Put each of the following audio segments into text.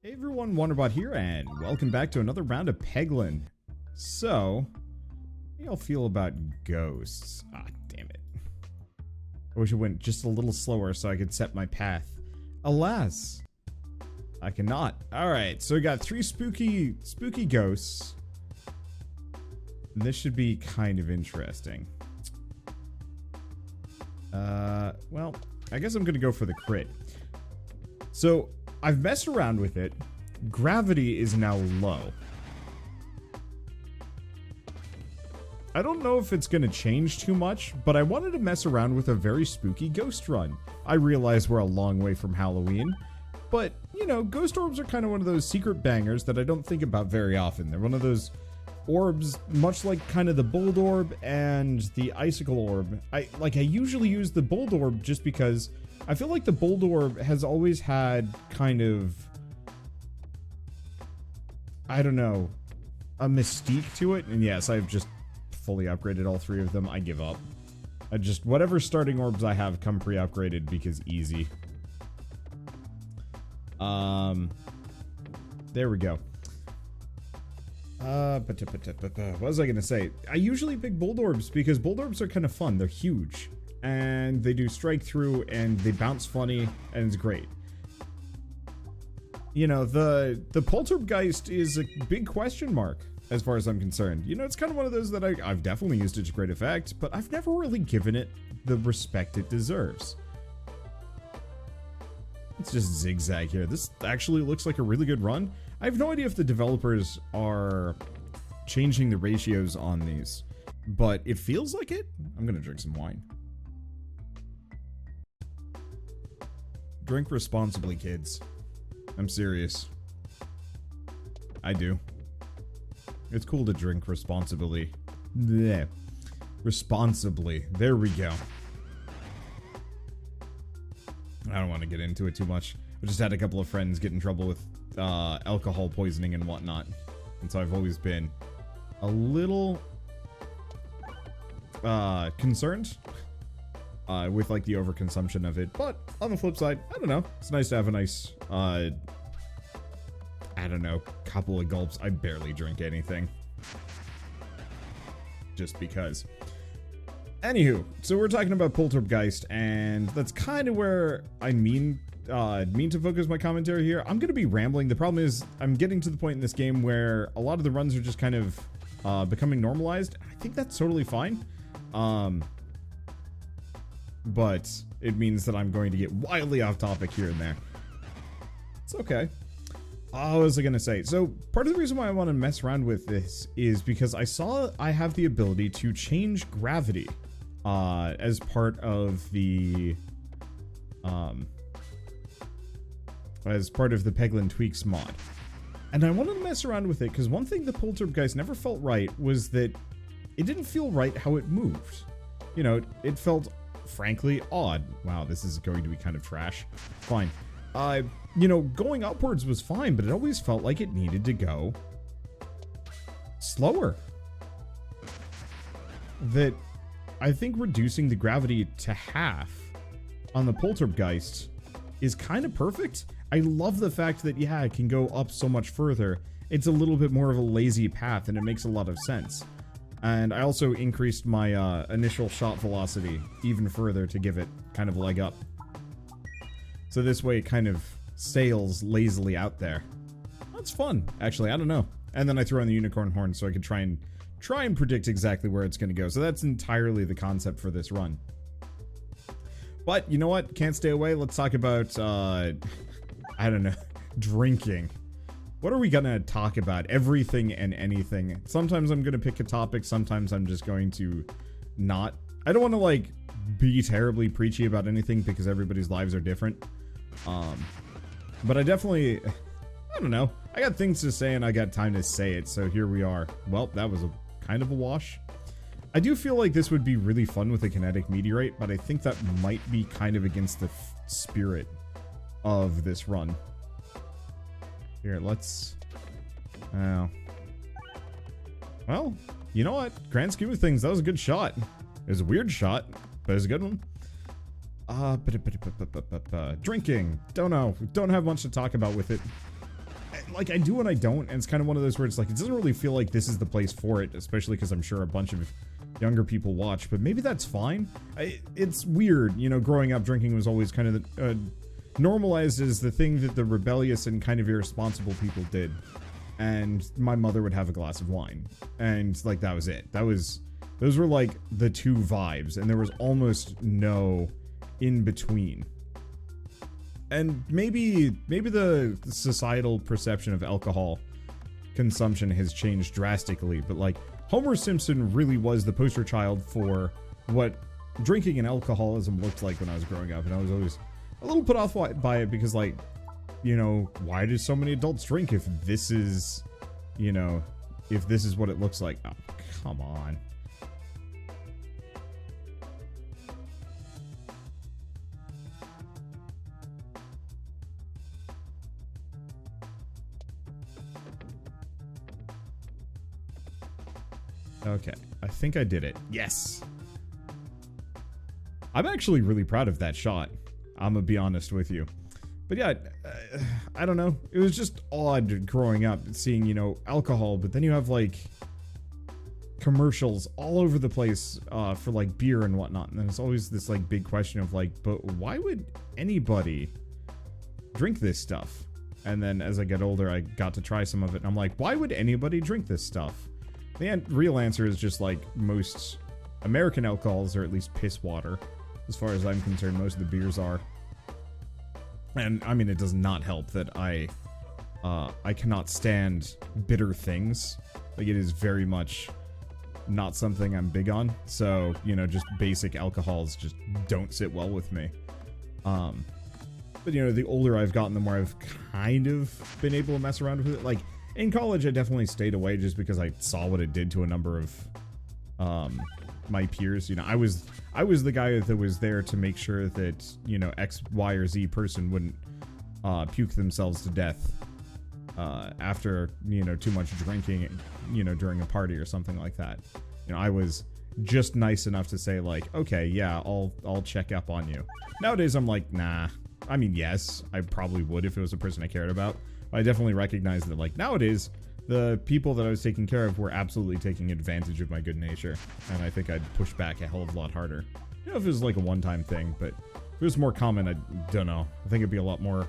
Hey everyone, Wanderbot here, and welcome back to another round of Peglin. So, how do y'all feel about ghosts? Ah, damn it. I wish it went just a little slower so I could set my path. Alas, I cannot. Alright, so we got three spooky ghosts. This should be kind of interesting. Well, I guess I'm gonna go for the crit. So, I've messed around with it. Gravity is now low. I don't know if it's gonna change too much, but I wanted to mess around with a very spooky ghost run. I realize we're a long way from Halloween, but, you know, ghost orbs are kind of one of those secret bangers that I don't think about very often. They're one of those orbs, much like kind of the bold orb and the icicle orb. I usually use the bold orb just because I feel like the bold orb has always had kind of, I don't know, a mystique to it. And yes, I've just fully upgraded all three of them. I give up. Whatever starting orbs I have come pre-upgraded because easy. There we go. What was I gonna say? I usually pick bold orbs because bold orbs are kind of fun. They're huge. And they do strike through, and they bounce funny, and it's great. You know, the Poltergeist is a big question mark, as far as I'm concerned. You know, it's kind of one of those that I've definitely used it to great effect, but I've never really given it the respect it deserves. Let's just zigzag here. This actually looks like a really good run. I have no idea if the developers are changing the ratios on these, but it feels like it. I'm gonna drink some wine. Drink responsibly, kids. I'm serious. I do. It's cool to drink responsibly. Blech. Responsibly. There we go. I don't want to get into it too much. I just had a couple of friends get in trouble with alcohol poisoning and whatnot. And so I've always been a little concerned with like the overconsumption of it. But on the flip side, I don't know. It's nice to have a nice, I don't know, couple of gulps. I barely drink anything. Just because. Anywho, so we're talking about Poltergeist, and that's kind of where I mean to focus my commentary here. I'm going to be rambling. The problem is I'm getting to the point in this game where a lot of the runs are just kind of becoming normalized. I think that's totally fine. But it means that I'm going to get wildly off topic here and there. It's okay. What was I going to say? So part of the reason why I want to mess around with this is because I saw I have the ability to change gravity as part of the Peglin Tweaks mod. And I wanted to mess around with it because one thing the Poltergeist never felt right was that it didn't feel right how it moved. You know, it felt frankly odd. Wow, this is going to be kind of trash. Fine. You know, going upwards was fine, but it always felt like it needed to go slower. That I think reducing the gravity to half on the Poltergeist is kind of perfect. I love the fact that, yeah, it can go up so much further. It's a little bit more of a lazy path, and it makes a lot of sense. And I also increased my initial shot velocity even further to give it kind of a leg up. So this way it kind of sails lazily out there. That's fun, actually. I don't know. And then I throw in the unicorn horn so I could try and predict exactly where it's going to go. So that's entirely the concept for this run. But you know what? Can't stay away. Let's talk about, I don't know, drinking. What are we gonna talk about? Everything and anything. Sometimes I'm gonna pick a topic, sometimes I'm just going to not. I don't want to, like, be terribly preachy about anything because everybody's lives are different. But I definitely, I don't know. I got things to say and I got time to say it, so here we are. Well, that was kind of a wash. I do feel like this would be really fun with a kinetic meteorite, but I think that might be kind of against the spirit of this run. Here, let's... Well, you know what? Grand scheme of things, that was a good shot. It was a weird shot, but it was a good one. Drinking. Don't know. Don't have much to talk about with it. like, I do and I don't, and it's kind of one of those where it's like, it doesn't really feel like this is the place for it, especially because I'm sure a bunch of younger people watch, but maybe that's fine. It's weird, you know, growing up, drinking was always kind of normalized as the thing that the rebellious and kind of irresponsible people did. And my mother would have a glass of wine, and like, that was it. Those were like the two vibes, and there was almost no in between. And maybe the societal perception of alcohol consumption has changed drastically, but like, Homer Simpson really was the poster child for what drinking and alcoholism looked like when I was growing up, and I was always a little put off by it because, like, you know, why do so many adults drink if this is, you know, if this is what it looks like? Oh, come on. Okay, I think I did it. Yes! I'm actually really proud of that shot. I'm gonna be honest with you. But yeah, I don't know. It was just odd growing up, seeing, you know, alcohol, but then you have, like, commercials all over the place for, like, beer and whatnot. And then it's always this, like, big question of, like, but why would anybody drink this stuff? And then as I get older, I got to try some of it, and I'm like, why would anybody drink this stuff? The real answer is just like most American alcohols, or at least piss water. As far as I'm concerned, most of the beers are. And I mean, it does not help that I cannot stand bitter things. Like, it is very much not something I'm big on. So, you know, just basic alcohols just don't sit well with me. But you know, the older I've gotten, the more I've kind of been able to mess around with it. Like, in college, I definitely stayed away just because I saw what it did to a number of my peers. You know, I was the guy that was there to make sure that, you know, X, Y, or Z person wouldn't puke themselves to death after, you know, too much drinking, you know, during a party or something like that. You know, I was just nice enough to say, like, okay, yeah, I'll check up on you. Nowadays, I'm like, nah. I mean, yes, I probably would if it was a person I cared about. I definitely recognize that, like, nowadays, the people that I was taking care of were absolutely taking advantage of my good nature, and I think I'd push back a hell of a lot harder. You know, if it was like a one-time thing, but if it was more common, I don't know. I think it'd be a lot more...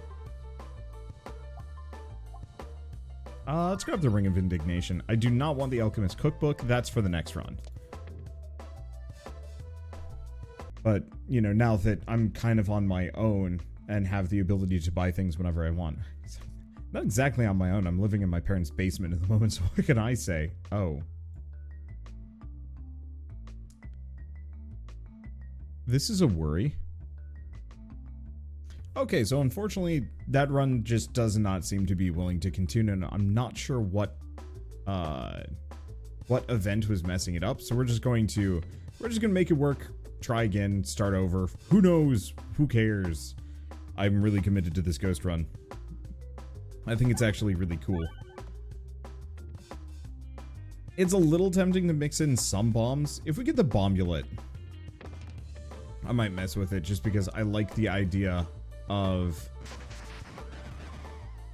let's grab the Ring of Indignation. I do not want the Alchemist Cookbook. That's for the next run. But, you know, now that I'm kind of on my own and have the ability to buy things whenever I want... Not exactly on my own. I'm living in my parents' basement at the moment, so what can I say? Oh. This is a worry. Okay, so unfortunately, that run just does not seem to be willing to continue, and I'm not sure what event was messing it up, so we're just going to make it work, try again, start over. Who knows? Who cares? I'm really committed to this ghost run. I think it's actually really cool. It's a little tempting to mix in some bombs. If we get the bombulette, I might mess with it just because I like the idea of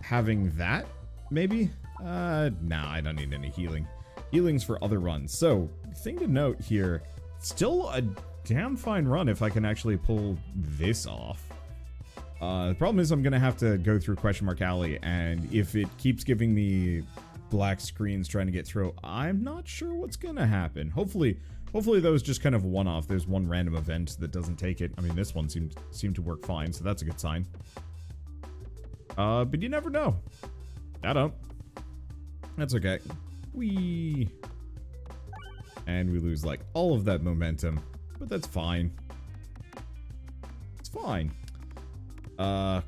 having that, maybe? Nah, I don't need any healing. Healing's for other runs. So, thing to note here, still a damn fine run if I can actually pull this off. The problem is I'm going to have to go through Question Mark Alley, and if it keeps giving me black screens trying to get through, I'm not sure what's going to happen. Hopefully that was just kind of one-off. There's one random event that doesn't take it. I mean, this one seemed to work fine, so that's a good sign. But you never know. I don't. That's okay. Whee! And we lose, like, all of that momentum, but that's fine. It's fine.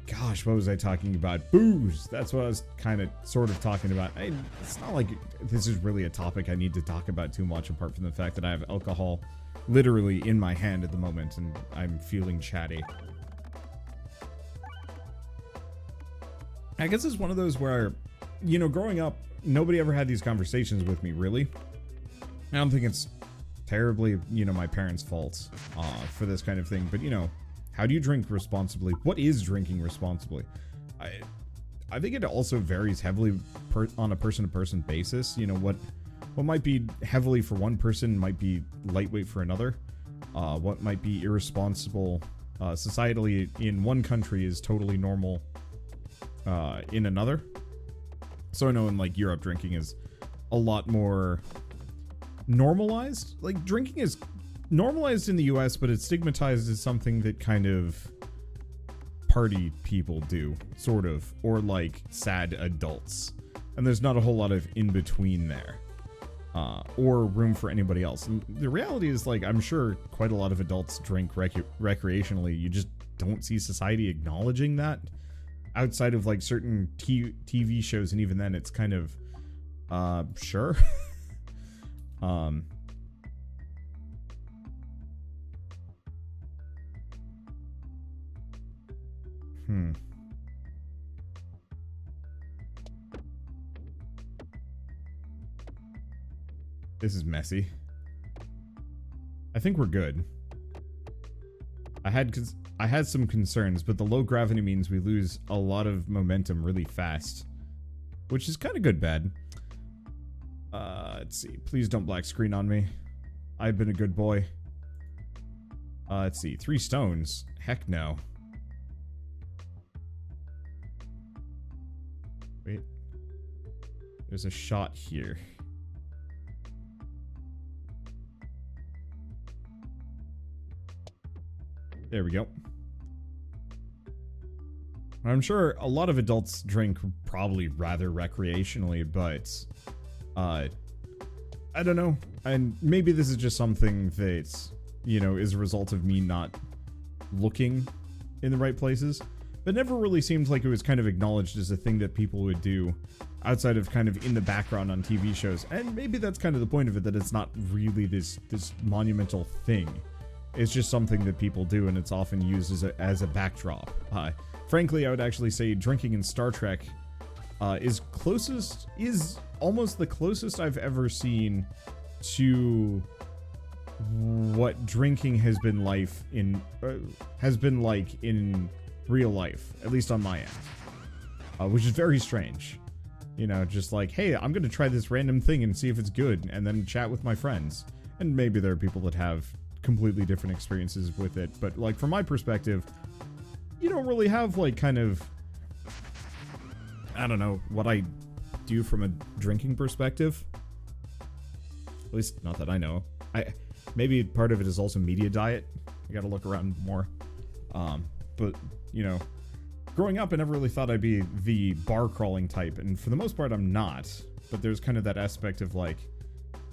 Gosh, what was I talking about? Booze! That's what I was sort of talking about. It's not like this is really a topic I need to talk about too much, apart from the fact that I have alcohol literally in my hand at the moment, and I'm feeling chatty. I guess it's one of those where, you know, growing up, nobody ever had these conversations with me, really. I don't think it's terribly, you know, my parents' fault for this kind of thing, but, you know, how do you drink responsibly? What is drinking responsibly? I think it also varies heavily on a person-to-person basis. You know, what might be heavily for one person might be lightweight for another. What might be irresponsible societally in one country is totally normal in another. So I know in like Europe, drinking is a lot more normalized. Like drinking is normalized in the US, but it's stigmatized as something that kind of party people do, sort of, or like sad adults. And there's not a whole lot of in between there, or room for anybody else. And the reality is, like, I'm sure quite a lot of adults drink recreationally. You just don't see society acknowledging that outside of like certain TV shows, and even then, it's kind of, sure. This is messy. I think we're good. I had some concerns, but the low gravity means we lose a lot of momentum really fast, which is kind of good bad. Let's see. Please don't black screen on me. I've been a good boy. Let's see. 3 stones. Heck no. Wait. There's a shot here. There we go. I'm sure a lot of adults drink probably rather recreationally, but I don't know. And maybe this is just something that, you know, is a result of me not looking in the right places. But never really seemed like it was kind of acknowledged as a thing that people would do outside of kind of in the background on TV shows. And maybe that's kind of the point of it, that it's not really this monumental thing. It's just something that people do, and it's often used as a backdrop. Frankly, I would actually say drinking in Star Trek is almost the closest I've ever seen to what drinking has been like in real life, at least on my end, which is very strange. You know, just like, hey, I'm gonna try this random thing and see if it's good, and then chat with my friends. And maybe there are people that have completely different experiences with it, but like from my perspective, you don't really have like kind of, I don't know what I do from a drinking perspective, at least not that I know. Maybe part of it is also media diet. I gotta look around more, but you know, growing up I never really thought I'd be the bar crawling type, and for the most part I'm not, but there's kind of that aspect of like,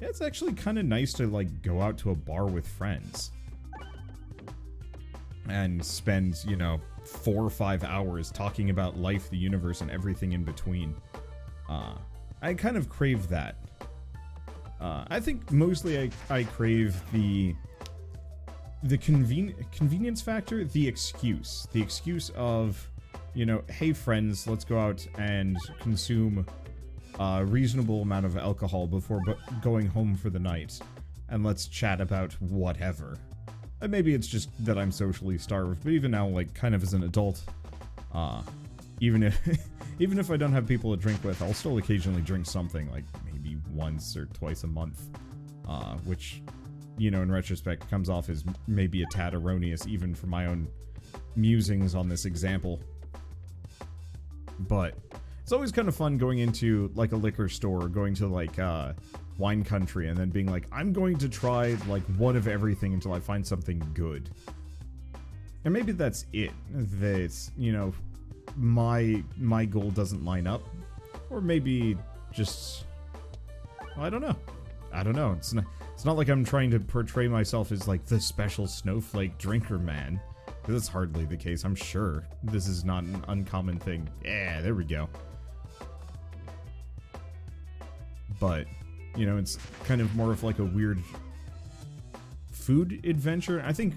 yeah, it's actually kind of nice to like go out to a bar with friends and spend, you know, 4 or 5 hours talking about life, the universe, and everything in between. I kind of crave that. I think mostly I crave the convenience factor, the excuse of, you know, hey friends, let's go out and consume a reasonable amount of alcohol before going home for the night, and let's chat about whatever. And maybe it's just that I'm socially starved, but even now, like, kind of as an adult, even if I don't have people to drink with, I'll still occasionally drink something, like maybe once or twice a month, which, you know, in retrospect comes off as maybe a tad erroneous, even for my own musings on this example. But it's always kind of fun going into like a liquor store, or going to like wine country, and then being like, I'm going to try like one of everything until I find something good. And maybe that's it. That's, you know, my goal doesn't line up, or maybe just, well, I don't know. It's not like I'm trying to portray myself as like the special snowflake drinker man. That's hardly the case. I'm sure this is not an uncommon thing. Yeah, there we go. But, you know, it's kind of more of like a weird food adventure. I think,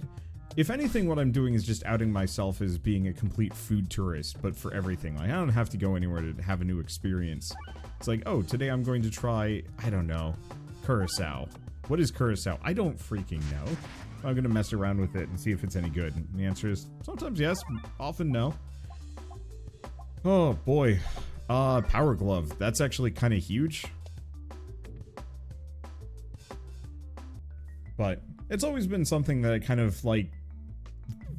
if anything, what I'm doing is just outing myself as being a complete food tourist, but for everything. Like, I don't have to go anywhere to have a new experience. It's like, oh, today I'm going to try, I don't know, curacao. What is curacao? I don't freaking know. I'm going to mess around with it and see if it's any good. And the answer is sometimes yes, often no. Oh boy. Power glove. That's actually kind of huge. But it's always been something that I kind of like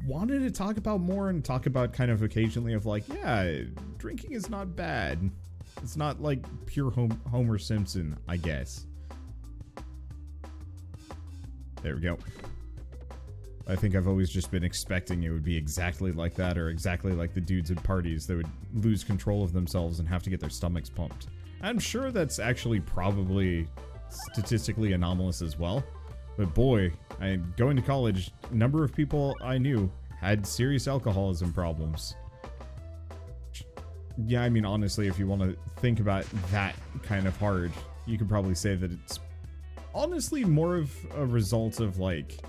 wanted to talk about more and talk about kind of occasionally of like, yeah, drinking is not bad. It's not like pure Homer Simpson, I guess. There we go. I think I've always just been expecting it would be exactly like that, or exactly like the dudes at parties that would lose control of themselves and have to get their stomachs pumped. I'm sure that's actually probably statistically anomalous as well. But boy, going to college, a number of people I knew had serious alcoholism problems. Yeah, I mean, honestly, if you want to think about that kind of hard, you could probably say that it's honestly more of a result of, like,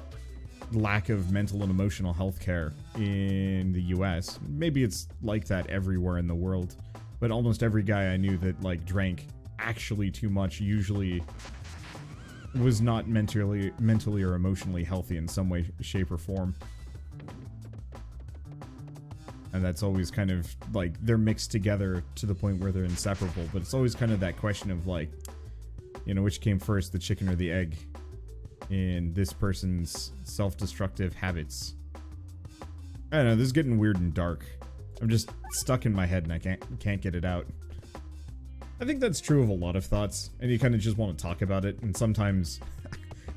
lack of mental and emotional health care in the US. Maybe it's like that everywhere in the world, but almost every guy I knew that, like, drank actually too much usually was not mentally or emotionally healthy in some way, shape, or form. And that's always kind of like they're mixed together to the point where they're inseparable, but it's always kind of that question of like, you know, which came first, the chicken or the egg in this person's self-destructive habits. I don't know, this is getting weird and dark. I'm just stuck in my head and I can't get it out. I think that's true of a lot of thoughts, and you kind of just want to talk about it, and sometimes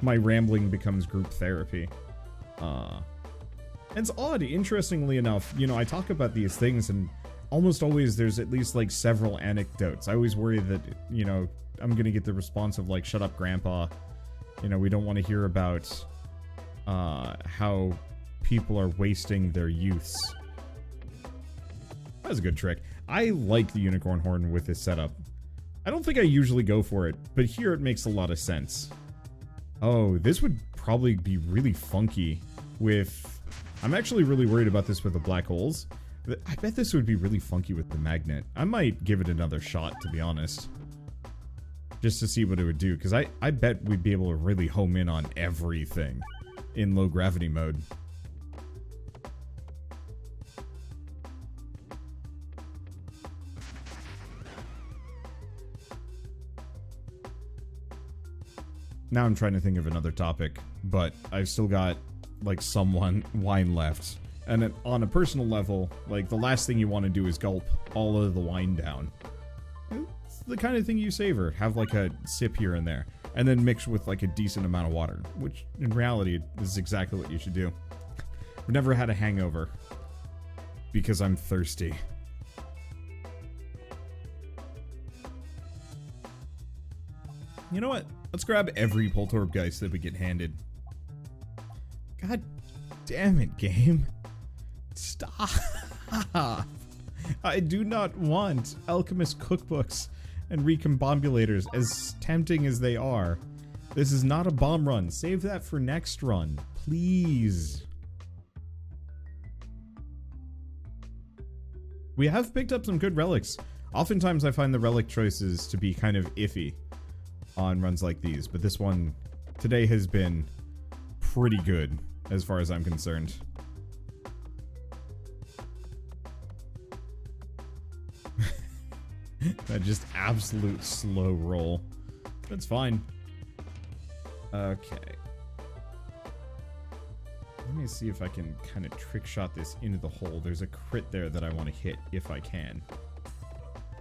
my rambling becomes group therapy. And it's odd, interestingly enough, you know, I talk about these things, and almost always there's at least, like, several anecdotes. I always worry that, you know, I'm gonna get the response of, like, shut up, grandpa. You know, we don't want to hear about how people are wasting their youths. That was a good trick. I like the unicorn horn with this setup. I don't think I usually go for it, but here it makes a lot of sense. Oh, this would probably be really funky with... I'm actually really worried about this with the black holes. I bet this would be really funky with the magnet. I might give it another shot, to be honest. Just to see what it would do, because I bet we'd be able to really home in on everything in low gravity mode. Now I'm trying to think of another topic, but I've still got, like, some wine left. And on a personal level, like, the last thing you want to do is gulp all of the wine down. It's the kind of thing you savor. Have, like, a sip here and there. And then mix with, like, a decent amount of water. Which, in reality, is exactly what you should do. I've never had a hangover. Because I'm thirsty. You know what? Let's grab every Poltergeist that we get handed. God damn it, game. Stop. I do not want alchemist cookbooks and recombobulators, as tempting as they are. This is not a bomb run. Save that for next run, please. We have picked up some good relics. Oftentimes I find the relic choices to be kind of iffy on runs like these, but this one today has been pretty good as far as I'm concerned. That just absolute slow roll. That's fine. Okay. Let me see if I can kind of trick shot this into the hole. There's a crit there that I want to hit if I can.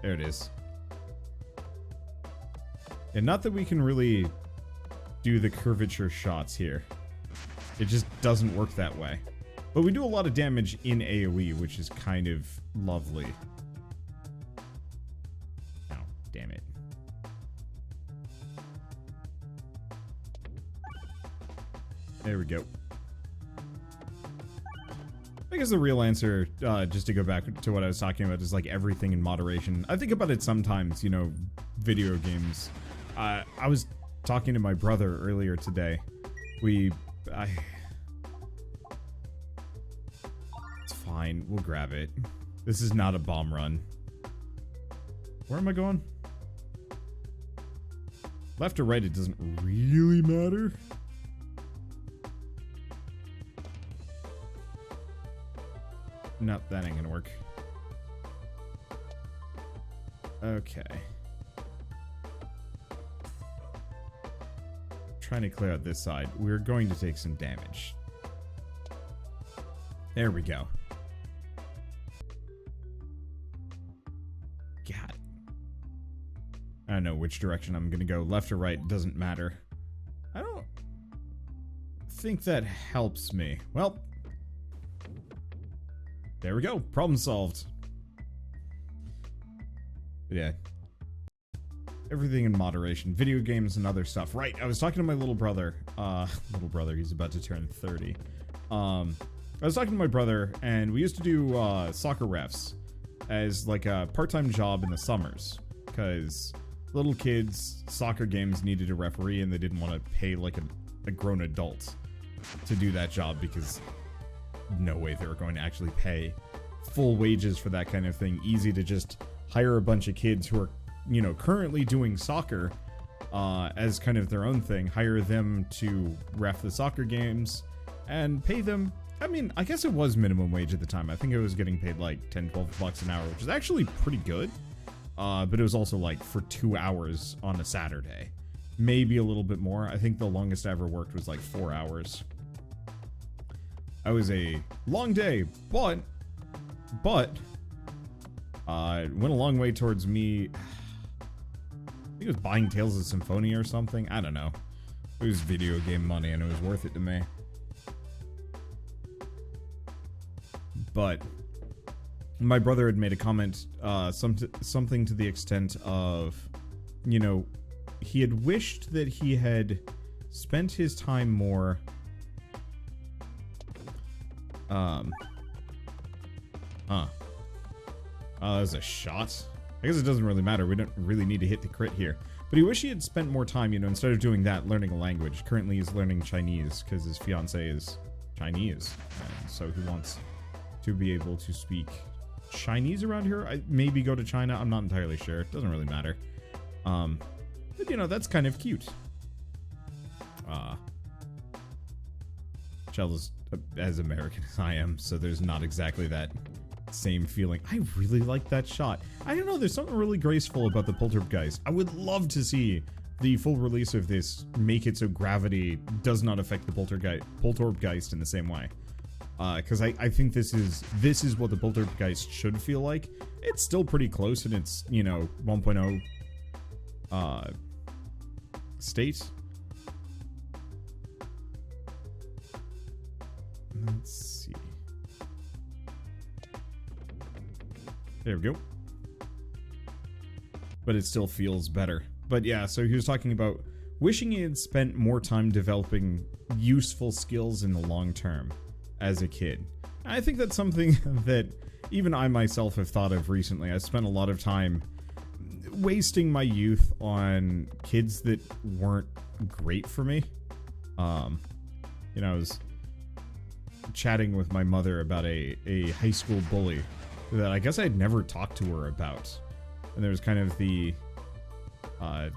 There it is. And not that we can really do the curvature shots here. It just doesn't work that way. But we do a lot of damage in AoE, which is kind of lovely. Oh, damn it. There we go. I guess the real answer, just to go back to what I was talking about, is like everything in moderation. I think about it sometimes, you know, video games. I was talking to my brother earlier today. It's fine, we'll grab it. This is not a bomb run. Where am I going? Left or right, it doesn't really matter. Nope, that ain't gonna work. Okay. Trying to clear out this side. We're going to take some damage. There we go. God. I don't know which direction I'm going to go. Left or right, doesn't matter. I don't think that helps me. Well, there we go. Problem solved. But yeah. Everything in moderation. Video games and other stuff. Right, I was talking to my little brother. He's about to turn 30. I was talking to my brother, and we used to do soccer refs as like a part-time job in the summers. Because little kids, soccer games needed a referee, and they didn't want to pay like a grown adult to do that job, because no way they were going to actually pay full wages for that kind of thing. Easy to just hire a bunch of kids who are, you know, currently doing soccer as kind of their own thing, hire them to ref the soccer games and pay them. I mean, I guess it was minimum wage at the time. I think it was getting paid like 10, 12 bucks an hour, which is actually pretty good. But it was also like for 2 hours on a Saturday, maybe a little bit more. I think the longest I ever worked was like 4 hours. It was a long day, but it went a long way towards me. I think it was buying Tales of Symphonia or something. I don't know. It was video game money, and it was worth it to me. But my brother had made a comment, something to the extent of, you know, he had wished that he had spent his time more, there's a shot. I guess it doesn't really matter. We don't really need to hit the crit here. But he wished he had spent more time, you know, instead of doing that, learning a language. Currently he's learning Chinese because his fiance is Chinese. And so he wants to be able to speak Chinese around here. Maybe go to China. I'm not entirely sure. It doesn't really matter. But, you know, that's kind of cute. Chell is as American as I am, so there's not exactly that same feeling. I really like that shot. I don't know, there's something really graceful about the Poltergeist. I would love to see the full release of this make it so gravity does not affect the Poltergeist in the same way. Because I think this is what the Poltergeist should feel like. It's still pretty close in its, you know, 1.0 state. Let's see. There we go. But it still feels better. But yeah, so he was talking about wishing he had spent more time developing useful skills in the long term as a kid. I think that's something that even I myself have thought of recently. I spent a lot of time wasting my youth on kids that weren't great for me. You know, I was chatting with my mother about a high school bully that I guess I'd never talked to her about. And there was kind of the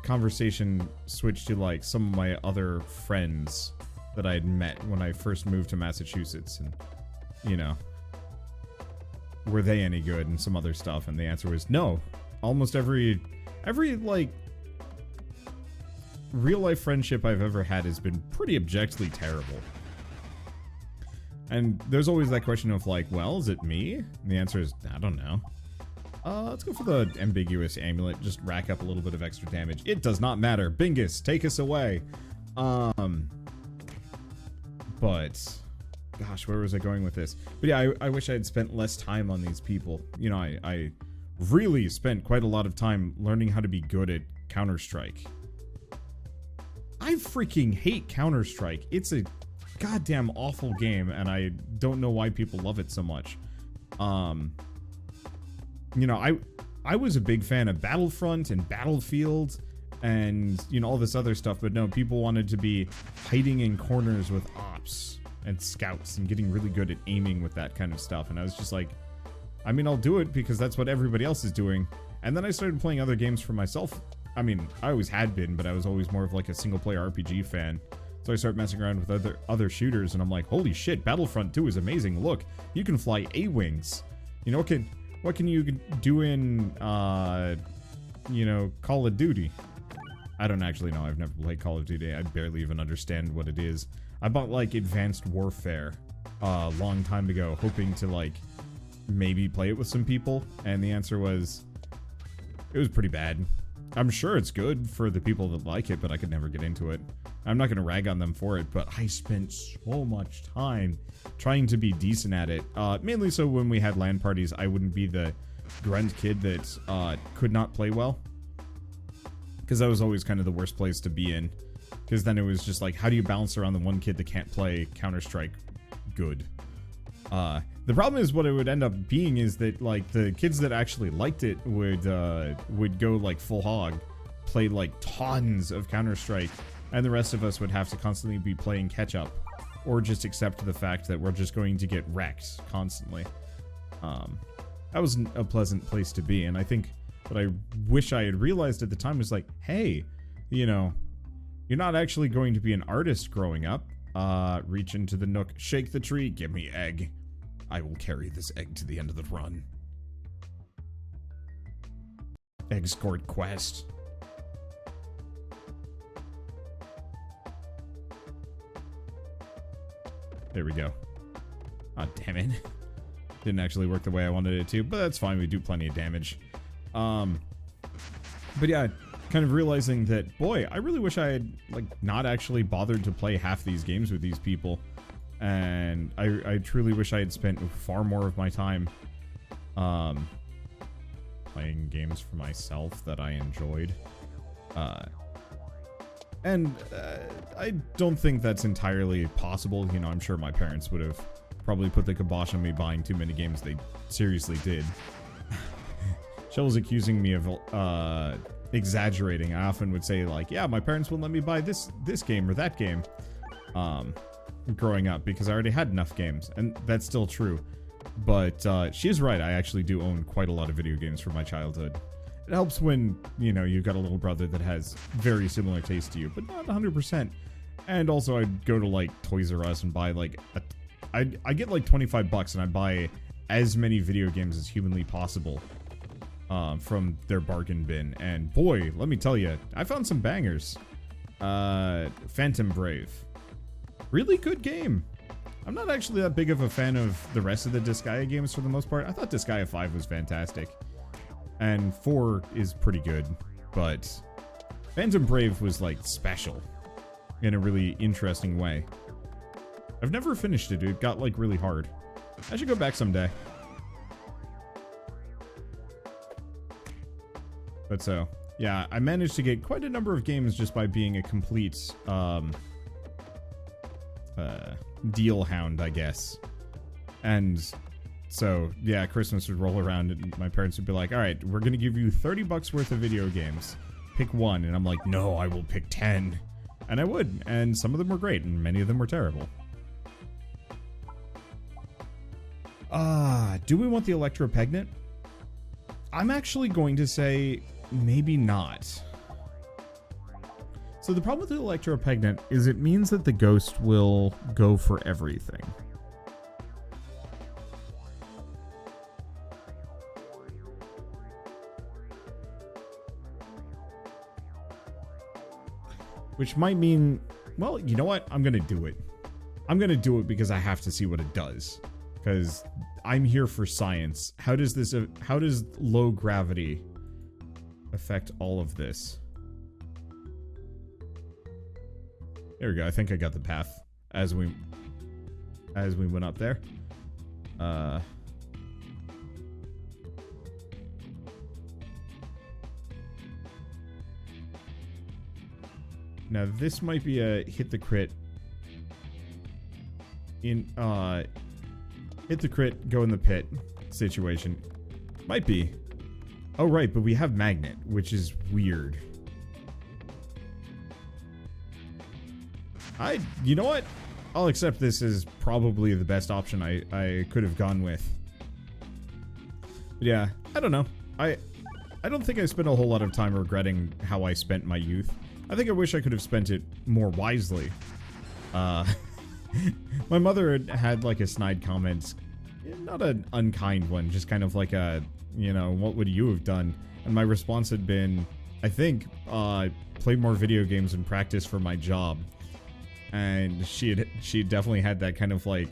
conversation switched to like some of my other friends that I had met when I first moved to Massachusetts, and, you know, were they any good and some other stuff, and the answer was no. Almost every like real life friendship I've ever had has been pretty objectively terrible. And there's always that question of like, well, is it me? And the answer is, I don't know. Let's go for the ambiguous amulet, just rack up a little bit of extra damage. It does not matter. Bingus, take us away. But gosh, where was I going with this? But yeah, I wish I had spent less time on these people. You know, I really spent quite a lot of time learning how to be good at Counter-Strike. I freaking hate Counter-Strike. It's a goddamn awful game, and I don't know why people love it so much. You know, I was a big fan of Battlefront and Battlefield and, you know, all this other stuff, but no, people wanted to be hiding in corners with ops and scouts and getting really good at aiming with that kind of stuff. And I was just like, I mean, I'll do it because that's what everybody else is doing. And then I started playing other games for myself. I mean, I always had been, but I was always more of like a single player RPG fan. So I started messing around with other shooters, and I'm like, holy shit, Battlefront 2 is amazing. Look, you can fly A-Wings. You know, what can you do in you know, Call of Duty. I don't actually know. I've never played Call of Duty. I barely even understand what it is. I bought, like, Advanced Warfare a long time ago, hoping to, like, maybe play it with some people. And the answer was, it was pretty bad. I'm sure it's good for the people that like it, but I could never get into it. I'm not going to rag on them for it, but I spent so much time trying to be decent at it. Mainly so when we had LAN parties, I wouldn't be the grunt kid that could not play well. Because that was always kind of the worst place to be in. Because then it was just like, how do you balance around the one kid that can't play Counter-Strike good? The problem is what it would end up being is that, like, the kids that actually liked it would go, like, full hog, play, like, tons of Counter-Strike, and the rest of us would have to constantly be playing catch-up, or just accept the fact that we're just going to get wrecked constantly. That wasn't a pleasant place to be, and I think what I wish I had realized at the time was like, hey, you know, you're not actually going to be an artist growing up. Reach into the nook, shake the tree, give me egg. I will carry this egg to the end of the run. Egg scored quest. There we go. Ah, damn it. Didn't actually work the way I wanted it to, but that's fine. We do plenty of damage. But yeah, kind of realizing that, boy, I really wish I had, like, not actually bothered to play half these games with these people. And I truly wish I had spent far more of my time playing games for myself that I enjoyed. And I don't think that's entirely possible. You know, I'm sure my parents would have probably put the kibosh on me buying too many games. They seriously did. Shell's accusing me of exaggerating. I often would say, like, yeah, my parents wouldn't let me buy this game or that game growing up because I already had enough games, and that's still true. But she is right. I actually do own quite a lot of video games from my childhood. It helps when, you know, you've got a little brother that has very similar taste to you, but not 100%. And also, I'd go to, like, Toys R Us and buy, like, I get, like, $25 and I buy as many video games as humanly possible from their bargain bin. And boy, let me tell you, I found some bangers. Phantom Brave. Really good game. I'm not actually that big of a fan of the rest of the Disgaea games for the most part. I thought Disgaea 5 was fantastic. And 4 is pretty good. But Phantom Brave was, like, special in a really interesting way. I've never finished it. It got, like, really hard. I should go back someday. But so, yeah, I managed to get quite a number of games just by being a complete, deal hound, I guess. And so, yeah, Christmas would roll around and my parents would be like, all right, we're going to give you $30 worth of video games. Pick one. And I'm like, no, I will pick 10. And I would. And some of them were great and many of them were terrible. Do we want the Electro Pegnant? I'm actually going to say maybe not. So the problem with the Electro Pegnant is it means that the ghost will go for everything. Which might mean, well, you know what? I'm going to do it. I'm going to do it because I have to see what it does. Because I'm here for science. How does low gravity affect all of this? There we go. I think I got the path as we went up there. Now this might be a hit the crit hit the crit, go in the pit situation. Might be. Oh, right, but we have magnet, which is weird. You know what? I'll accept this as probably the best option I could have gone with. But yeah, I don't know. I don't think I spent a whole lot of time regretting how I spent my youth. I think I wish I could have spent it more wisely. My mother had like a snide comment, not an unkind one, just kind of like a, you know, what would you have done? And my response had been, I think, play more video games and practice for my job. And she definitely had that kind of like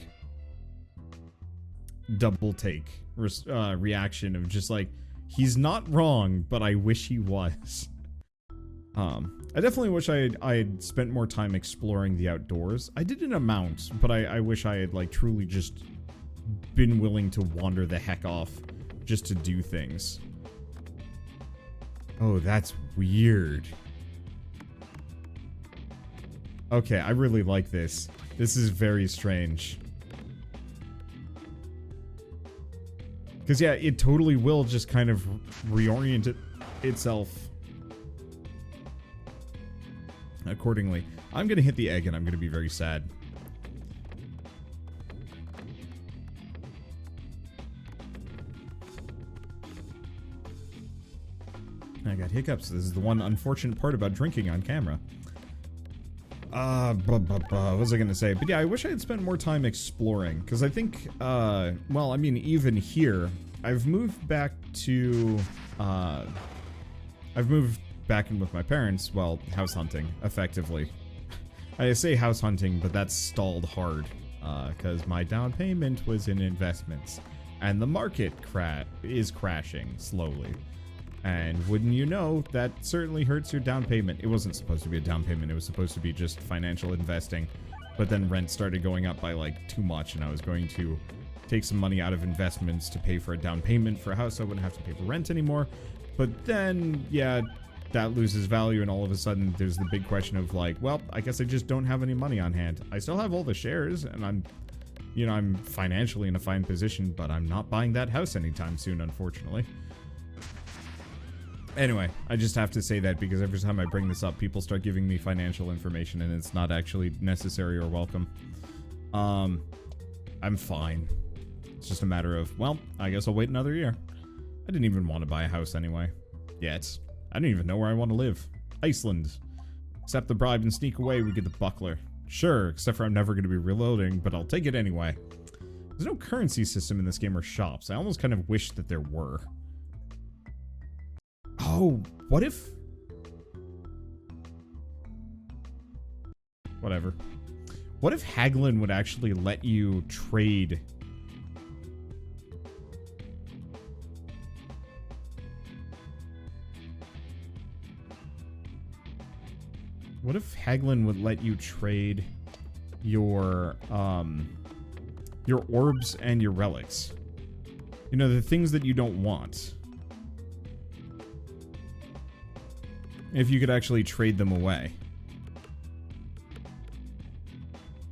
double take reaction of just like, he's not wrong, but I wish he was. I definitely wish I had spent more time exploring the outdoors. I did an amount, but I wish I had like truly just been willing to wander the heck off just to do things. Oh, that's weird. Okay, I really like this. This is very strange. Because, yeah, it totally will just kind of reorient itself accordingly. I'm going to hit the egg and I'm going to be very sad. I got hiccups. This is the one unfortunate part about drinking on camera. What was I gonna say? But yeah, I wish I had spent more time exploring, because I think, well, I mean, even here, I've moved back to, I've moved back in with my parents, well, house hunting, effectively. I say house hunting, but that's stalled hard, because my down payment was in investments, and the market is crashing slowly. And wouldn't you know, that certainly hurts your down payment. It wasn't supposed to be a down payment, it was supposed to be just financial investing. But then rent started going up by like too much, and I was going to take some money out of investments to pay for a down payment for a house so I wouldn't have to pay for rent anymore. But then, yeah, that loses value, and all of a sudden there's the big question of like, well, I guess I just don't have any money on hand. I still have all the shares, and I'm financially in a fine position, but I'm not buying that house anytime soon, unfortunately. Anyway, I just have to say that because every time I bring this up, people start giving me financial information and it's not actually necessary or welcome. I'm fine. It's just a matter of, well, I guess I'll wait another year. I didn't even want to buy a house anyway. Yet. I don't even know where I want to live. Iceland. Accept the bribe and sneak away, we get the buckler. Sure, except for I'm never going to be reloading, but I'll take it anyway. There's no currency system in this game or shops. I almost kind of wish that there were. Oh, what if... Whatever. What if Peglin would actually let you trade... What if Peglin would let you trade your orbs and your relics? You know, the things that you don't want. If you could actually trade them away.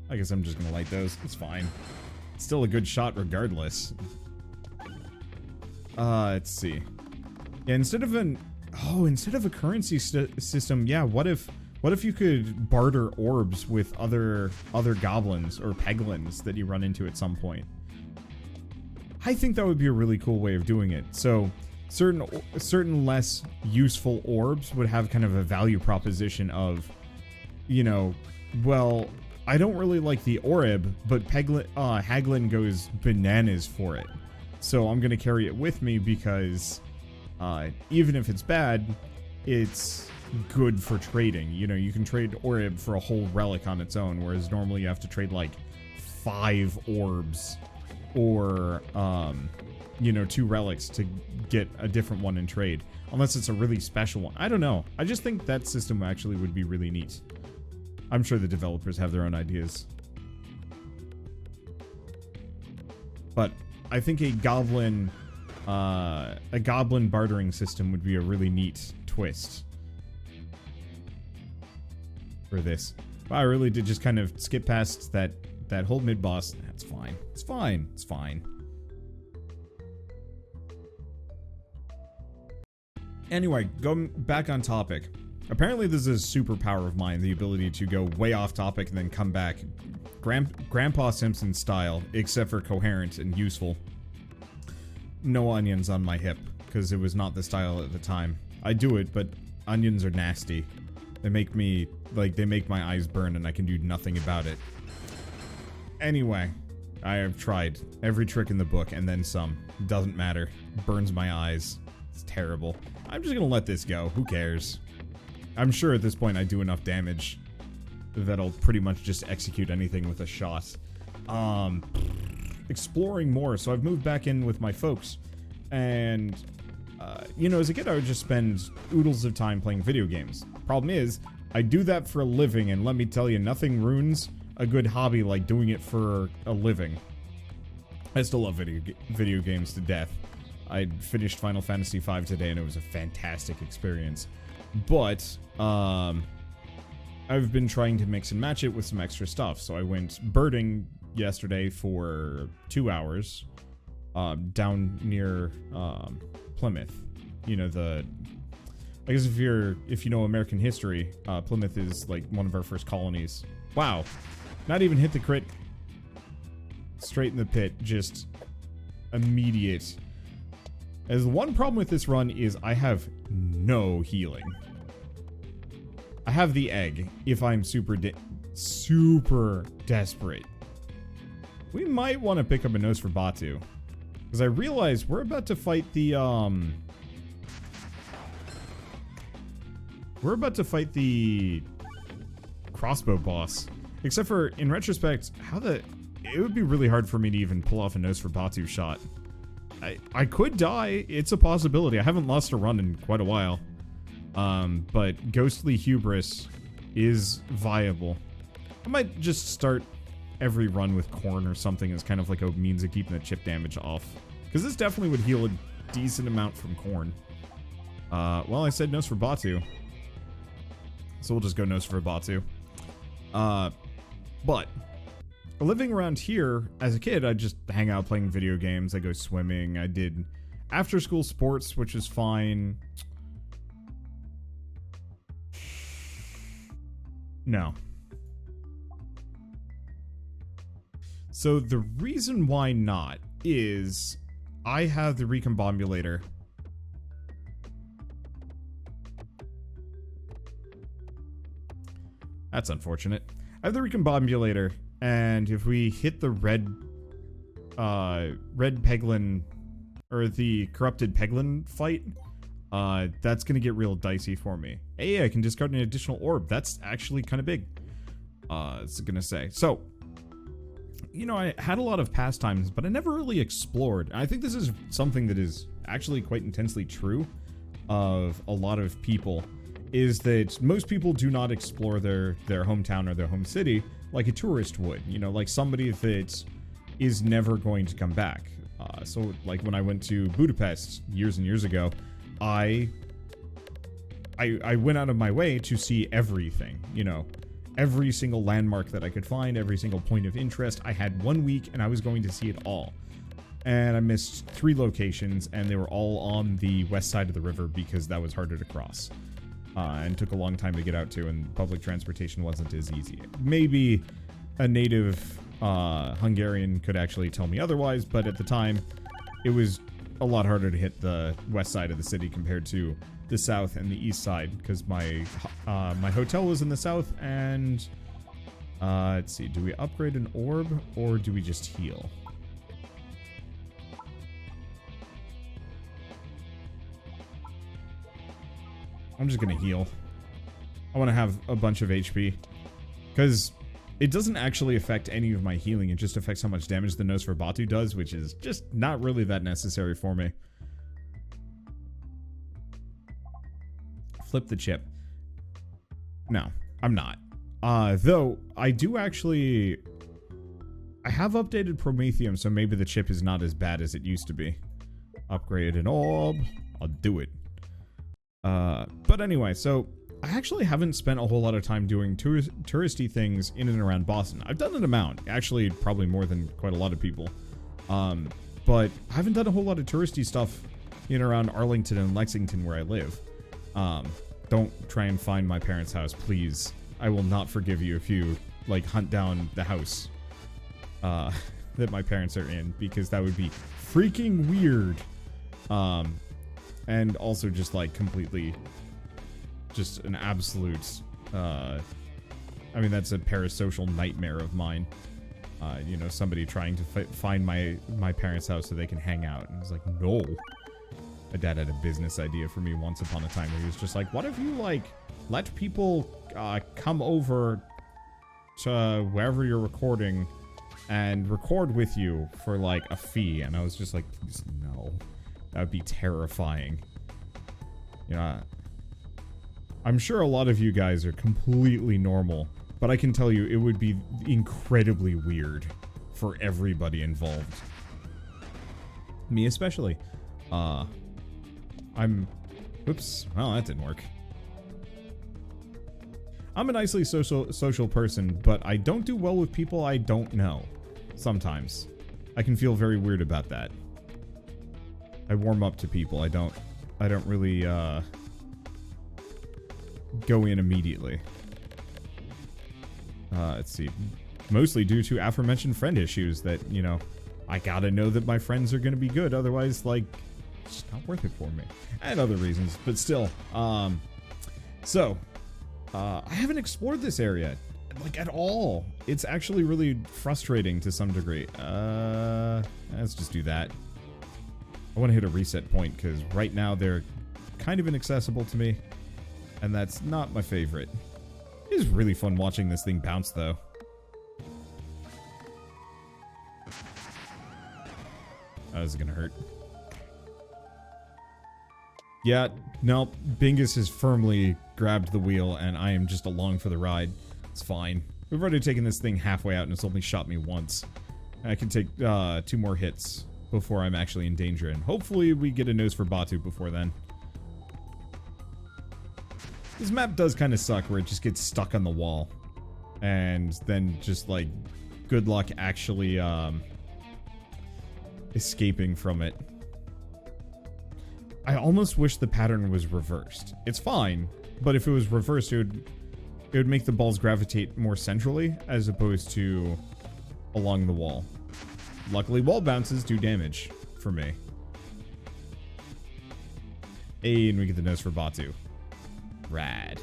I guess I'm just gonna light those. It's fine. It's still a good shot regardless. Let's see. Yeah, instead of a currency system, yeah, what if you could barter orbs with other goblins or peglins that you run into at some point? I think that would be a really cool way of doing it. So certain less useful orbs would have kind of a value proposition of, you know, well, I don't really like the orb, but Peglin goes bananas for it. So I'm going to carry it with me because even if it's bad, it's good for trading. You know, you can trade orb for a whole relic on its own, whereas normally you have to trade like 5 orbs or, you know, 2 relics to get a different one in trade. Unless it's a really special one. I don't know. I just think that system actually would be really neat. I'm sure the developers have their own ideas. But I think a goblin bartering system would be a really neat twist for this. Wow, I really did just kind of skip past that whole mid-boss. That's fine. It's fine. It's fine. Anyway, going back on topic. Apparently this is a superpower of mine, the ability to go way off topic and then come back. Grandpa Simpson style, except for coherent and useful. No onions on my hip, because it was not the style at the time. I do it, but onions are nasty. They make me, like, they make my eyes burn and I can do nothing about it. Anyway, I have tried every trick in the book and then some. Doesn't matter. Burns my eyes. It's terrible. I'm just gonna let this go. Who cares? I'm sure at this point I do enough damage that'll pretty much just execute anything with a shot. Exploring more. So I've moved back in with my folks. And, you know, as a kid I would just spend oodles of time playing video games. Problem is, I do that for a living, and let me tell you, nothing ruins a good hobby like doing it for a living. I still love video games to death. I finished Final Fantasy V today, and it was a fantastic experience. But, I've been trying to mix and match it with some extra stuff. So I went birding yesterday for 2 hours, down near, Plymouth. You know, I guess if you know American history, Plymouth is like one of our first colonies. Wow. Not even hit the crit. Straight in the pit. Just immediate. As one problem with this run is I have no healing. I have the egg if I'm super desperate. We might want to pick up a nose for Batu. Because I realize we're about to fight the, we're about to fight the crossbow boss. Except for, in retrospect, it would be really hard for me to even pull off a nose for Batu shot. I could die. It's a possibility. I haven't lost a run in quite a while. But Ghostly Hubris is viable. I might just start every run with corn or something as kind of like a means of keeping the chip damage off. Because this definitely would heal a decent amount from corn. Well, I said nose for Batu. So we'll just go nose for Batu. But living around here, as a kid, I'd just hang out playing video games. I go swimming. I did after-school sports, which is fine. No. So the reason why not is I have the recombobulator. That's unfortunate. I have the recombobulator, and if we hit the red Peglin, or the corrupted Peglin fight, that's gonna get real dicey for me. Hey, I can discard an additional orb. That's actually kind of big. It's gonna say. So, you know, I had a lot of pastimes, but I never really explored. I think this is something that is actually quite intensely true of a lot of people, is that most people do not explore their hometown or their home city like a tourist would. You know, like somebody that is never going to come back. So, like, when I went to Budapest years and years ago, I went out of my way to see everything, you know. Every single landmark that I could find, every single point of interest. I had 1 week, and I was going to see it all. And I missed 3 locations, and they were all on the west side of the river because that was harder to cross. And took a long time to get out to, and public transportation wasn't as easy. Maybe a native Hungarian could actually tell me otherwise, but at the time, it was a lot harder to hit the west side of the city compared to the south and the east side, because my hotel was in the south, and let's see, do we upgrade an orb or do we just heal? I'm just gonna heal. I want to have a bunch of HP, because it doesn't actually affect any of my healing. It just affects how much damage the nose for Batu does, which is just not really that necessary for me. Flip the chip. No, I'm not. Though, I do actually... I have updated Prometheum, so maybe the chip is not as bad as it used to be. Upgrade an orb. I'll do it. But anyway, so... I actually haven't spent a whole lot of time doing touristy things in and around Boston. I've done an amount. Actually, probably more than quite a lot of people. But I haven't done a whole lot of touristy stuff in and around Arlington and Lexington where I live. Don't try and find my parents' house, please. I will not forgive you if you, like, hunt down the house that my parents are in, because that would be freaking weird. And also just, like, completely... just an absolute, I mean, that's a parasocial nightmare of mine. You know, somebody trying to find my parents' house so they can hang out. And it's like, no. My dad had a business idea for me once upon a time where he was just like, what if you, like, let people come over to wherever you're recording and record with you for, like, a fee? And I was just like, please, no. That would be terrifying. You know, I'm sure a lot of you guys are completely normal, but I can tell you it would be incredibly weird for everybody involved. Me especially. Oops. Well, that didn't work. I'm a nicely social person, but I don't do well with people I don't know. Sometimes. I can feel very weird about that. I warm up to people. I don't really, go in immediately. Let's see. Mostly due to aforementioned friend issues that, you know, I gotta know that my friends are gonna be good. Otherwise, like, it's not worth it for me. And other reasons, but still. I haven't explored this area, like, at all. It's actually really frustrating to some degree. Let's just do that. I want to hit a reset point, because right now they're kind of inaccessible to me. And that's not my favorite. It is really fun watching this thing bounce, though. Oh, this is gonna hurt. Yeah, nope. Bingus has firmly grabbed the wheel, and I am just along for the ride. It's fine. We've already taken this thing halfway out, and it's only shot me once. I can take 2 more hits before I'm actually in danger, and hopefully we get a nose for Batu before then. This map does kind of suck, where it just gets stuck on the wall. And then just, like, good luck actually, escaping from it. I almost wish the pattern was reversed. It's fine, but if it was reversed, it would make the balls gravitate more centrally, as opposed to along the wall. Luckily, wall bounces do damage for me. Hey, and we get the nose for Batu. Rad.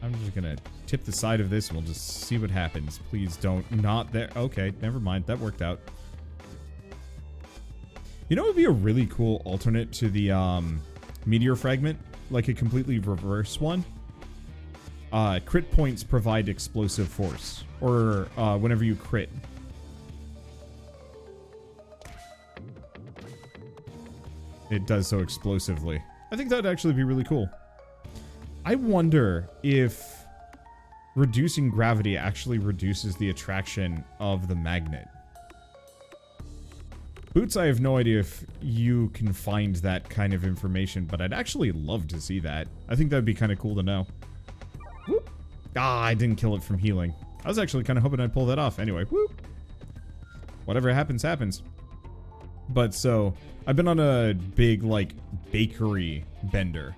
I'm just gonna tip the side of this and we'll just see what happens. Please don't. Not there. Okay, never mind. That worked out. You know what would be a really cool alternate to the meteor fragment? Like a completely reverse one? Crit points provide explosive force. Or whenever you crit. It does so explosively. I think that would actually be really cool. I wonder if reducing gravity actually reduces the attraction of the magnet. Boots, I have no idea if you can find that kind of information, but I'd actually love to see that. I think that'd be kind of cool to know. Whoop. Ah, I didn't kill it from healing. I was actually kind of hoping I'd pull that off. Anyway, whoop. Whatever happens, happens. But so, I've been on a big, like, bakery bender.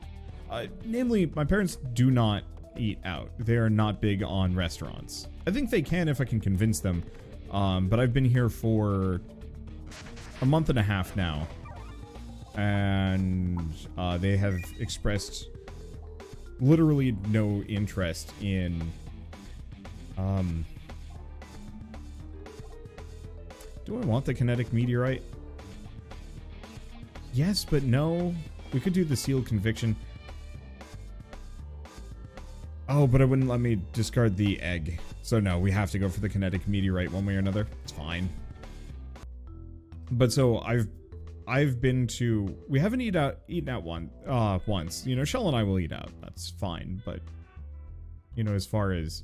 Namely, my parents do not eat out. They are not big on restaurants. I think they can if I can convince them. But I've been here for a month and a half now. And they have expressed literally no interest in... do I want the kinetic meteorite? Yes, but no. We could do the sealed conviction. Oh, but it wouldn't let me discard the egg. So no, we have to go for the kinetic meteorite one way or another. It's fine. But so I've been to... We haven't eaten out once. You know, Shell and I will eat out. That's fine. But, you know, as far as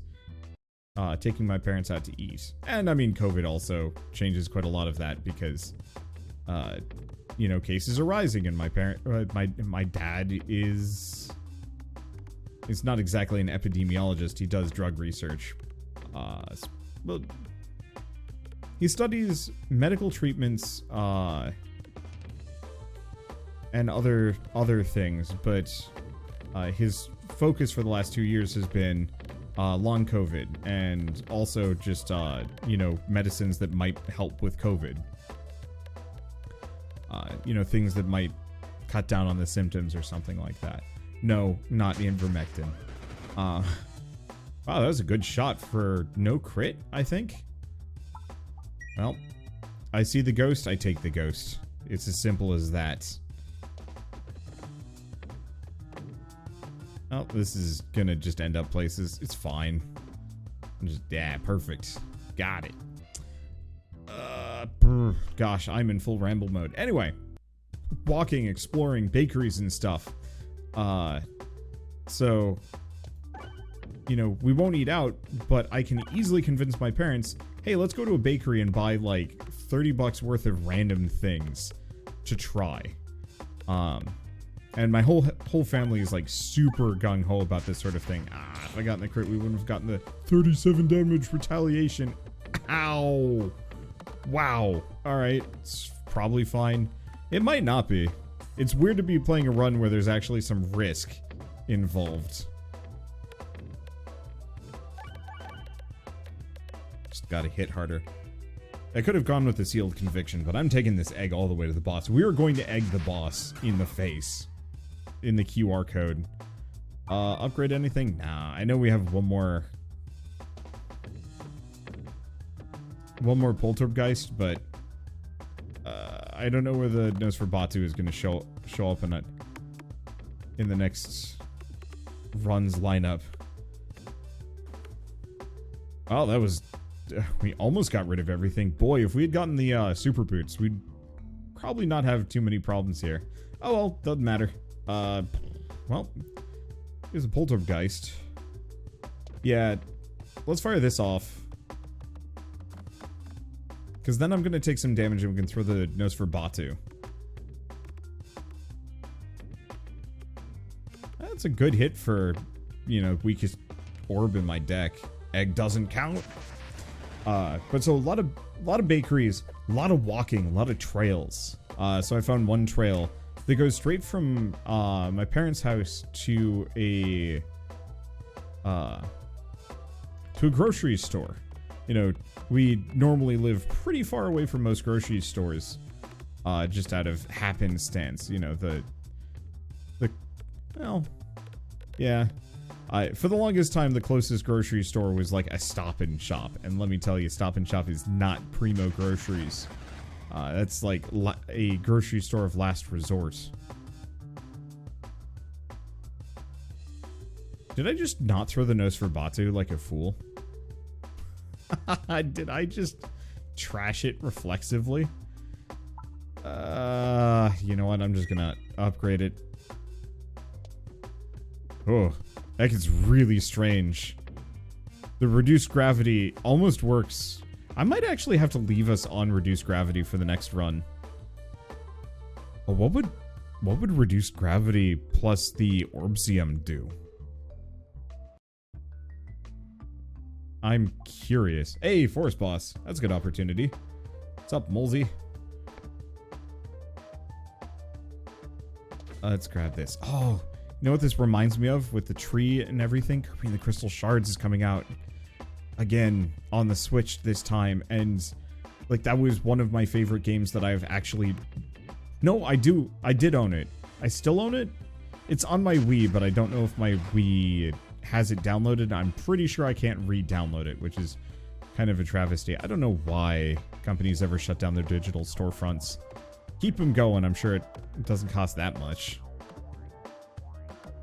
taking my parents out to eat. And, I mean, COVID also changes quite a lot of that because... you know, cases are rising, and my dad is not exactly an epidemiologist. He does drug research. Well, he studies medical treatments and other things, but his focus for the last 2 years has been long COVID and also just you know, medicines that might help with COVID. You know, things that might cut down on the symptoms or something like that. No, not ivermectin. Wow, that was a good shot for no crit, I think. Well, I see the ghost, I take the ghost. It's as simple as that. Oh, this is gonna just end up places. It's fine. Yeah, perfect. Got it. Gosh, I'm in full ramble mode. Anyway, walking, exploring bakeries and stuff. So, you know, we won't eat out, but I can easily convince my parents, hey, let's go to a bakery and buy like 30 bucks worth of random things to try. And my whole family is like super gung-ho about this sort of thing. If I got in the crit, we wouldn't have gotten the 37 damage retaliation. Ow. Wow. Alright, it's probably fine. It might not be. It's weird to be playing a run where there's actually some risk involved. Just gotta hit harder. I could have gone with the sealed conviction, but I'm taking this egg all the way to the boss. We are going to egg the boss in the face. In the QR code. Upgrade anything? Nah, I know we have one more Poltergeist, but I don't know where the Nosferatu is going to show up in the next run's lineup. Oh, that was... we almost got rid of everything. Boy, if we had gotten the super boots, we'd probably not have too many problems here. Oh well, doesn't matter. Well, here's a Poltergeist. Yeah, let's fire this off. Because then I'm going to take some damage and we can throw the Nosferatu. That's a good hit for, you know, weakest orb in my deck. Egg doesn't count. But so a lot of bakeries, a lot of walking, a lot of trails. So I found one trail that goes straight from my parents' house to a grocery store. You know, we normally live pretty far away from most grocery stores, just out of happenstance. You know, well, yeah. For the longest time, the closest grocery store was like a Stop and Shop, and let me tell you, Stop and Shop is not primo groceries. That's like a grocery store of last resort. Did I just not throw the Nosferatu like a fool? Did I just trash it reflexively? You know what? I'm just gonna upgrade it. Oh, that gets really strange. The reduced gravity almost works. I might actually have to leave us on reduced gravity for the next run. Oh, what would reduced gravity plus the Orbsium do? I'm curious. Hey, Forest Boss. That's a good opportunity. What's up, Molesy? Let's grab this. Oh, you know what this reminds me of with the tree and everything? I mean, the Crystal Shards is coming out again on the Switch this time, and like that was one of my favorite games that I've actually... No, I did own it. I still own it. It's on my Wii, but I don't know if my Wii has it downloaded. I'm pretty sure I can't re-download it, which is kind of a travesty. I don't know why companies ever shut down their digital storefronts. Keep them going. I'm sure it doesn't cost that much.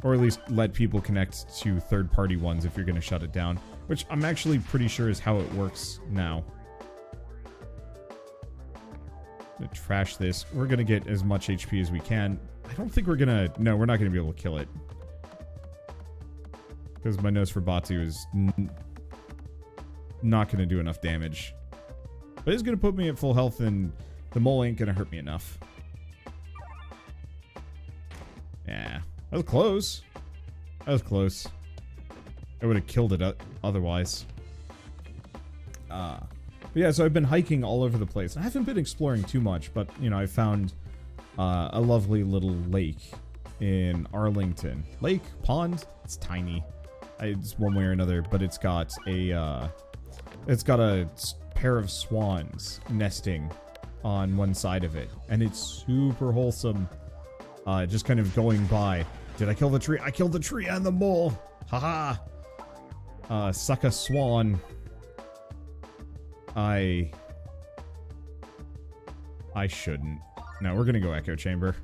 Or at least let people connect to third-party ones if you're going to shut it down, which I'm actually pretty sure is how it works now. I'm gonna trash this. We're going to get as much HP as we can. I don't think we're going to... No, we're not going to be able to kill it. Because my Nosferatu is not going to do enough damage. But it's going to put me at full health, and the mole ain't going to hurt me enough. Yeah. That was close. That was close. I would have killed it otherwise. But yeah, so I've been hiking all over the place. I haven't been exploring too much, but, you know, I found a lovely little lake in Arlington. Lake? Pond? It's tiny. It's one way or another, but it's got a pair of swans nesting on one side of it, and it's super wholesome. Just kind of going by. Did I kill the tree? I killed the tree and the mole. Haha. Suck a swan. I shouldn't. No, we're gonna go Echo Chamber.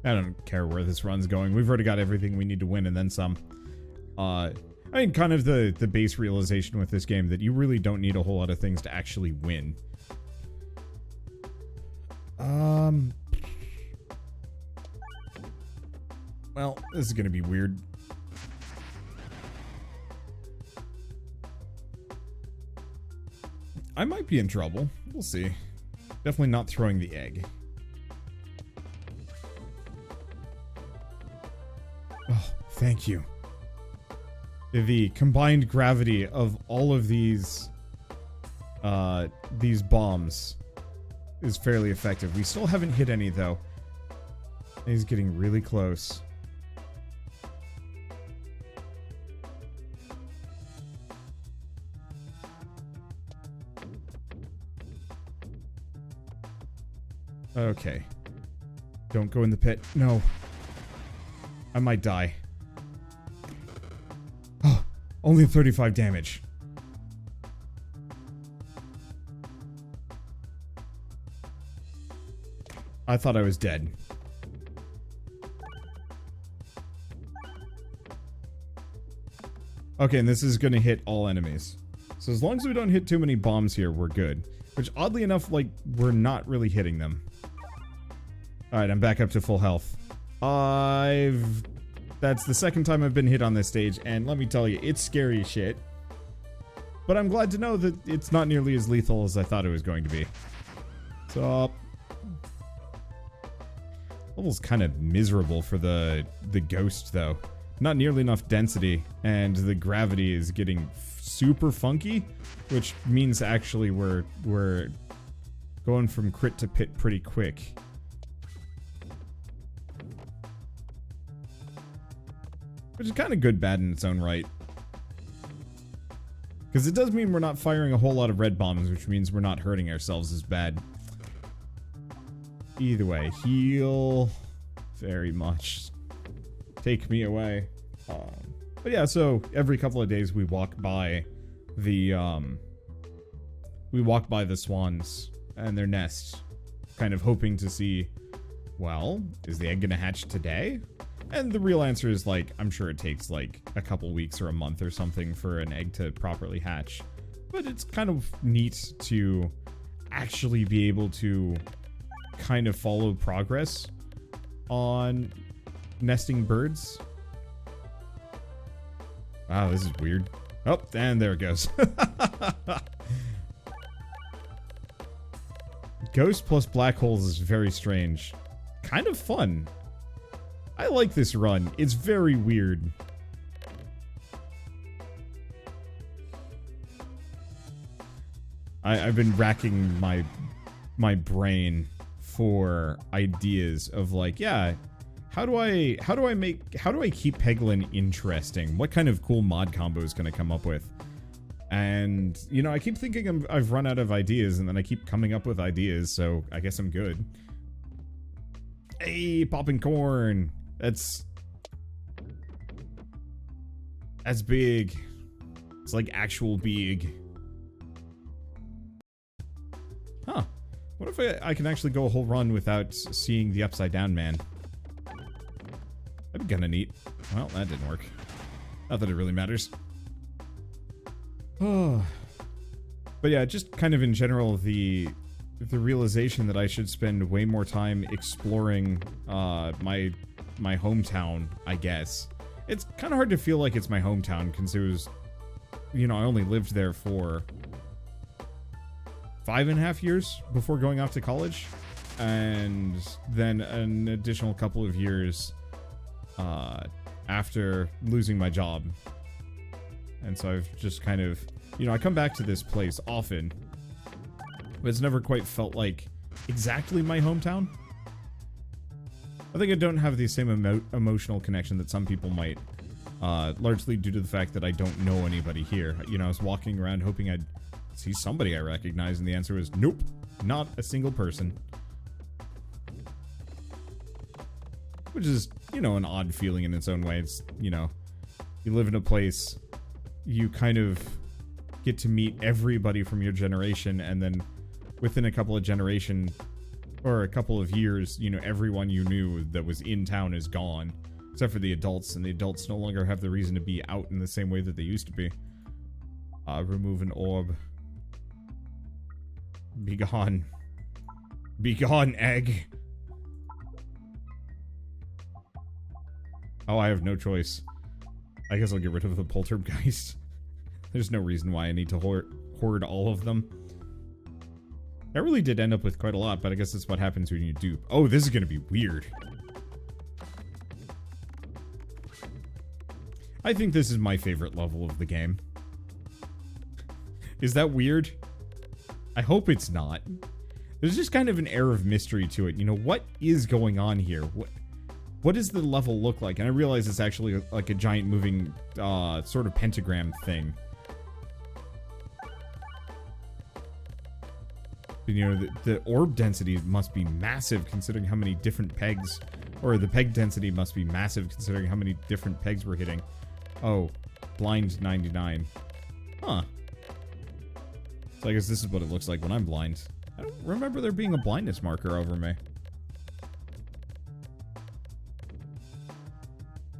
I don't care where this run's going. We've already got everything we need to win and then some. I mean, kind of the base realization with this game that you really don't need a whole lot of things to actually win. Well, this is gonna be weird. I might be in trouble. We'll see. Definitely not throwing the egg. Oh, thank you. The combined gravity of all of these bombs is fairly effective. We still haven't hit any, though. He's getting really close. Okay. Don't go in the pit. No. I might die. Oh, only 35 damage. I thought I was dead. Okay, and this is gonna hit all enemies. So as long as we don't hit too many bombs here, we're good. Which, oddly enough, like, we're not really hitting them. Alright, I'm back up to full health. That's the second time I've been hit on this stage, and let me tell you, it's scary as shit. But I'm glad to know that it's not nearly as lethal as I thought it was going to be. So, level's kind of miserable for the ghost, though. Not nearly enough density, and the gravity is getting super funky, which means actually we're going from crit to pit pretty quick. Which is kind of good bad in its own right. Because it does mean we're not firing a whole lot of red bombs, which means we're not hurting ourselves as bad. Either way, heal very much. Take me away. But yeah, so every couple of days we walk by the swans and their nests, kind of hoping to see, well, is the egg gonna hatch today? And the real answer is, like, I'm sure it takes like a couple weeks or a month or something for an egg to properly hatch. But it's kind of neat to actually be able to kind of follow progress on nesting birds. Wow, this is weird. Oh, and there it goes. Ghost plus black holes is very strange. Kind of fun. I like this run. It's very weird. I've been racking my brain for ideas of, like, yeah, how do I keep Peglin interesting? What kind of cool mod combo is gonna come up with? And, you know, I keep thinking I've run out of ideas, and then I keep coming up with ideas, so I guess I'm good. Hey, popping corn! That's big. It's like actual big. Huh. What if I can actually go a whole run without seeing the Upside Down Man? That'd be kinda neat. Well, that didn't work. Not that it really matters. Oh. But yeah, just kind of in general, the realization that I should spend way more time exploring my hometown, I guess. It's kind of hard to feel like it's my hometown, because it was, you know, I only lived there for 5.5 years before going off to college, and then an additional couple of years after losing my job. And so I've just kind of, you know, I come back to this place often, but it's never quite felt like exactly my hometown. I think I don't have the same emotional connection that some people might, largely due to the fact that I don't know anybody here. You know, I was walking around hoping I'd see somebody I recognize, and the answer was nope, not a single person. Which is, you know, an odd feeling in its own way. It's, you know, you live in a place, you kind of get to meet everybody from your generation, and then within a couple of generation or a couple of years, you know, everyone you knew that was in town is gone, except for the adults, and the adults no longer have the reason to be out in the same way that they used to be. Remove an orb. Be gone. Be gone, egg. Oh, I have no choice. I guess I'll get rid of the Poltergeist. There's no reason why I need to hoard all of them. I really did end up with quite a lot, but I guess that's what happens when you dupe. Oh, this is gonna be weird. I think this is my favorite level of the game. Is that weird? I hope it's not. There's just kind of an air of mystery to it. You know, what is going on here? What does the level look like? And I realize it's actually like a giant moving sort of pentagram thing. But, you know, the orb density must be massive considering how many different pegs, or the peg density must be massive considering how many different pegs we're hitting. Oh, blind 99. Huh. So I guess this is what it looks like when I'm blind. I don't remember there being a blindness marker over me.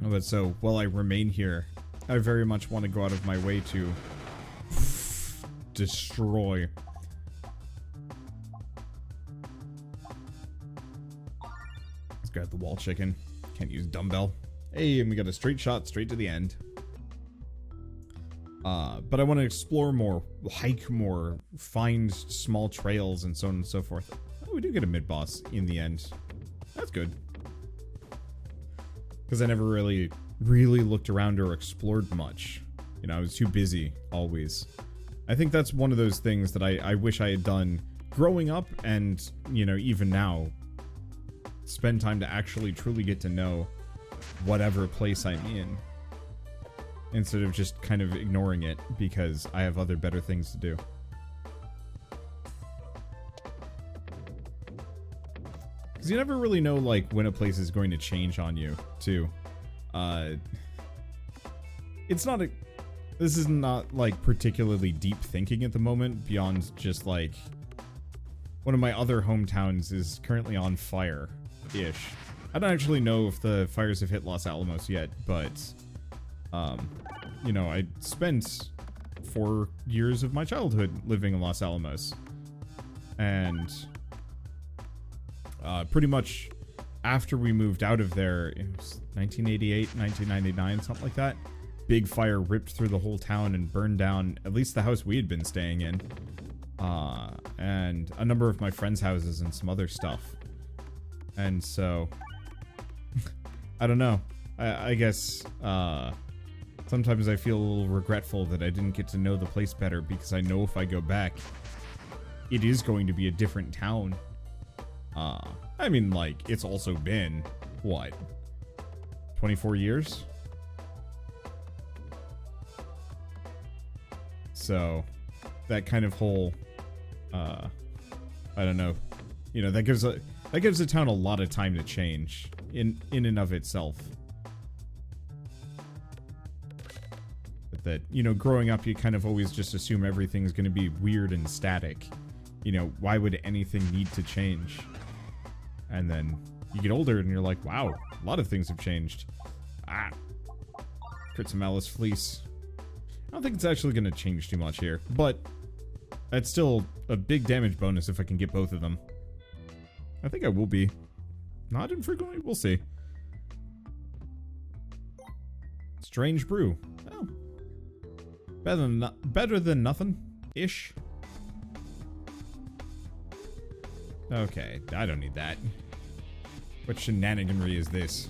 Oh, but so, while I remain here, I very much want to go out of my way to destroy. Let's grab the wall chicken. Can't use dumbbell. Hey, and we got a straight shot straight to the end. But I want to explore more, hike more, find small trails, and so on and so forth. Oh, we do get a mid-boss in the end. That's good. Because I never really looked around or explored much. You know, I was too busy, always. I think that's one of those things that I wish I had done growing up, and, you know, even now. Spend time to actually truly get to know whatever place I'm in. Instead of just kind of ignoring it because I have other better things to do. Because you never really know, like, when a place is going to change on you, too. It's not a... This is not, like, particularly deep thinking at the moment, beyond just, like... One of my other hometowns is currently on fire-ish. I don't actually know if the fires have hit Los Alamos yet, but... you know, I spent 4 years of my childhood living in Los Alamos. And, pretty much after we moved out of there, it was 1988, 1999, something like that. Big fire ripped through the whole town and burned down at least the house we had been staying in. And a number of my friends' houses and some other stuff. And so, I don't know. I guess, sometimes I feel a little regretful that I didn't get to know the place better because I know if I go back, it is going to be a different town. I mean, like, it's also been, what, 24 years? So, that kind of whole, I don't know, you know, that gives the town a lot of time to change in and of itself. That, you know, growing up, you kind of always just assume everything's going to be weird and static. You know, why would anything need to change? And then you get older and you're like, wow, a lot of things have changed. Ah. Crits of Malice Fleece. I don't think it's actually going to change too much here, but that's still a big damage bonus if I can get both of them. I think I will be. Not infrequently, we'll see. Strange Brew. Oh. Better than nothing-ish. Okay, I don't need that. What shenaniganry is this?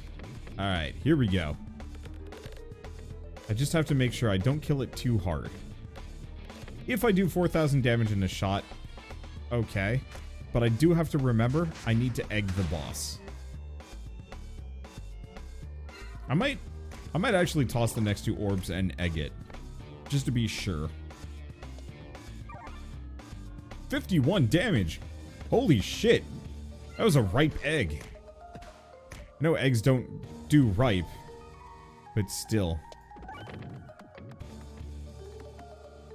Alright, here we go. I just have to make sure I don't kill it too hard. If I do 4,000 damage in a shot, okay. But I do have to remember, I need to egg the boss. I might actually toss the next two orbs and egg it. Just to be sure. 51 damage! Holy shit! That was a ripe egg. I know eggs don't do ripe, but still.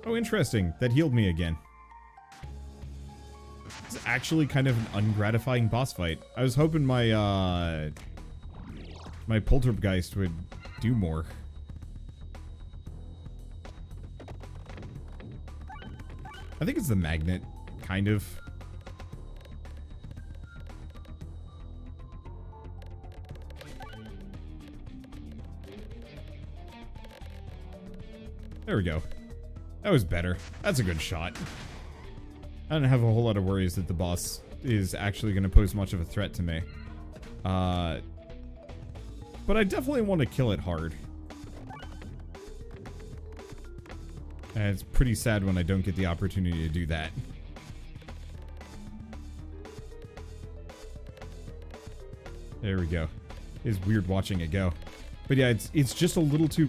Oh, interesting. That healed me again. actually kind of an ungratifying boss fight. I was hoping my my Poltergeist would do more. I think it's the magnet, kind of. There we go. That was better. That's a good shot. I don't have a whole lot of worries that the boss is actually going to pose much of a threat to me. But I definitely want to kill it hard. And it's pretty sad when I don't get the opportunity to do that. There we go. It's weird watching it go. But yeah, it's just a little too...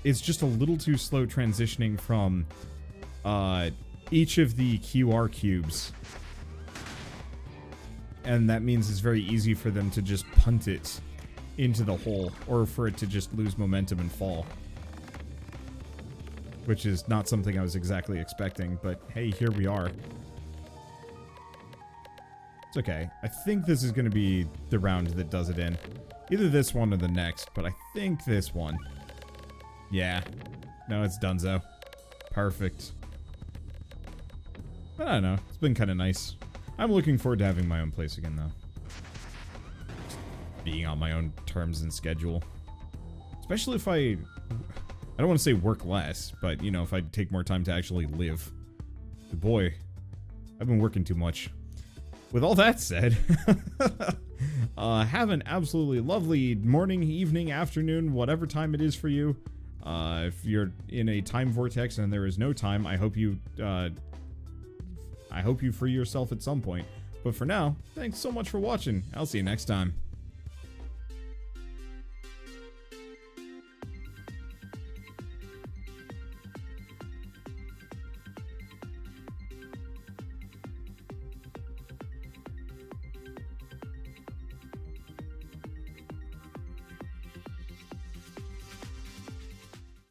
It's just a little too slow transitioning from each of the QR cubes. And that means it's very easy for them to just punt it into the hole, or for it to just lose momentum and fall. Which is not something I was exactly expecting, but hey, here we are. It's okay. I think this is going to be the round that does it in. Either this one or the next, but I think this one. Yeah. No, it's donezo. Perfect. But I don't know. It's been kind of nice. I'm looking forward to having my own place again, though. Being on my own terms and schedule. Especially if I don't want to say work less, but, you know, if I take more time to actually live. Boy, I've been working too much. With all that said, have an absolutely lovely morning, evening, afternoon, whatever time it is for you. If you're in a time vortex and there is no time, I hope you free yourself at some point. But for now, thanks so much for watching. I'll see you next time.